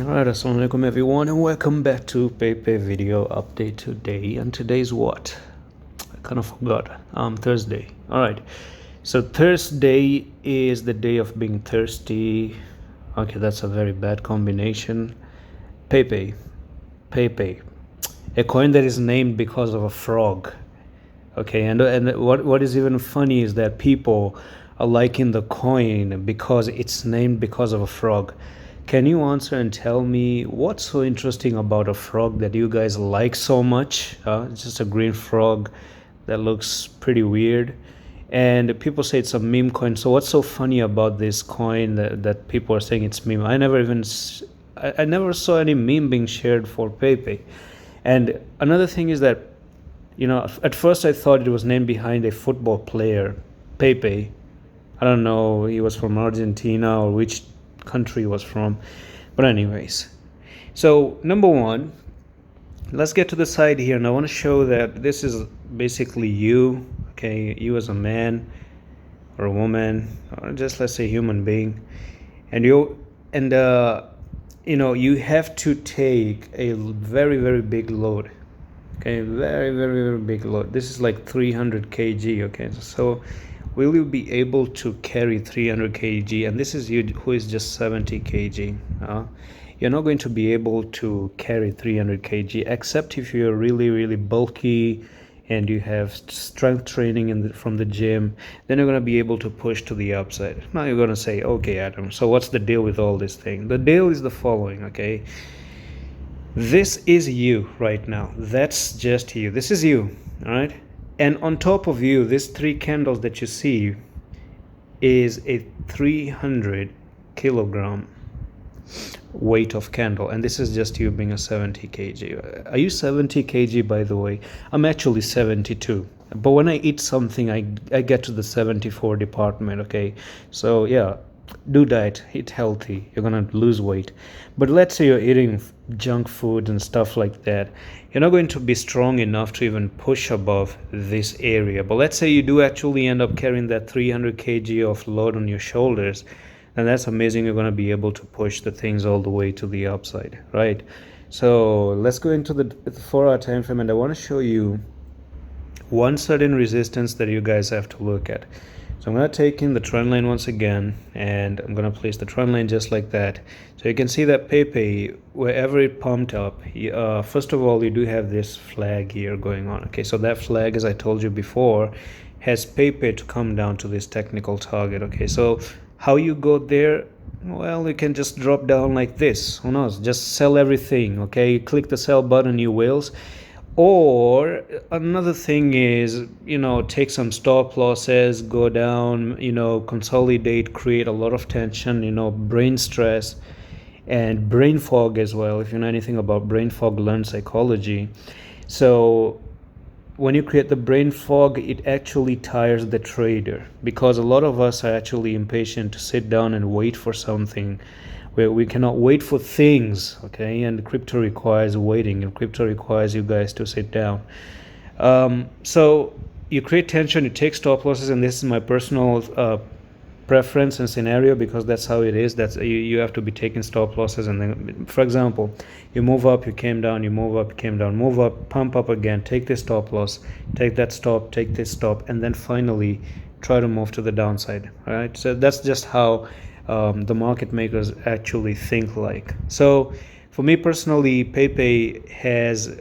Alright, assalamualaikum everyone, and welcome back to Pepe video update today. And today's what? I kind of forgot. Thursday. Alright, so Thursday is the day of being thirsty. Okay, that's a very bad combination. Pepe, a coin that is named because of a frog. Okay, and what is even funny is that people are liking the coin because it's named because of a frog. Can you answer and tell me what's so interesting about a frog that you guys like so much? It's just a green frog that looks pretty weird, and people say it's a meme coin. So what's so funny about this coin that people are saying it's meme? I never saw any meme being shared for Pepe. And another thing is that, at first I thought it was named behind a football player, Pepe. I don't know, he was from Argentina or which country he was from, but anyways, so number one, let's get to the side here, and I want to show that this is basically you. Okay, you as a man or a woman, or just let's say human being, and you have to take a very big load. Okay, very big load. This is like 300 kg. Okay, so will you be able to carry 300 kg? And this is you who is just 70 kg. You're not going to be able to carry 300 kg except if you're really bulky and you have strength training from the gym. Then you're going to be able to push to the upside. Now you're going to say, okay, Adam, so what's the deal with all this thing? The deal is the following. Okay, this is you right now. That's just you. This is you. All right, and on top of you, these three candles that you see is a 300 kilogram weight of candle, and this is just you being a 70 kg. Are you 70 kg, by the way? I'm actually 72, but when I eat something, I get to the 74 department. Okay, so yeah, do diet, eat healthy, you're gonna lose weight. But let's say you're eating junk food and stuff like that, you're not going to be strong enough to even push above this area. But let's say you do actually end up carrying that 300 kg of load on your shoulders, and that's amazing. You're going to be able to push the things all the way to the upside, right? So let's go into the 4-hour time frame, and I want to show you one certain resistance that you guys have to look at. So I'm going to take in the trend line once again, and I'm going to place the trend line just like that. So you can see that Pepe, wherever it pumped up, first of all, you do have this flag here going on. Okay, so that flag, as I told you before, has Pepe to come down to this technical target. Okay, so how you go there? Well, you can just drop down like this. Who knows? Just sell everything. Okay, click the sell button, you wills. Or another thing is, take some stop losses, go down, consolidate, create a lot of tension, brain stress and brain fog as well. If you know anything about brain fog, learn psychology. So when you create the brain fog, it actually tires the trader, because a lot of us are actually impatient to sit down and wait for something. Where we cannot wait for things. Okay, and crypto requires waiting, and crypto requires you guys to sit down. So you create tension, you take stop losses, and this is my personal preference and scenario, because that's how it is. That's you have to be taking stop losses. And then, for example, you move up, you came down, you move up, you came down, move up, pump up again, take this stop loss, take that stop, take this stop, and then finally try to move to the downside. All right, so that's just how the market makers actually think like. So for me personally, Pepe has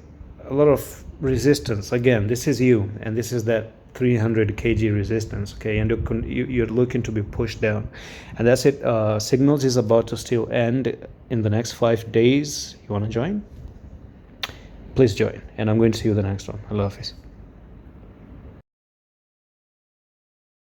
a lot of resistance. Again, this is you, and this is that 300 kg resistance. Okay, and you're looking to be pushed down, and that's it. Signals is about to still end in the next 5 days. You want to join? Please join, and I'm going to see you the next one. Allah Hafiz.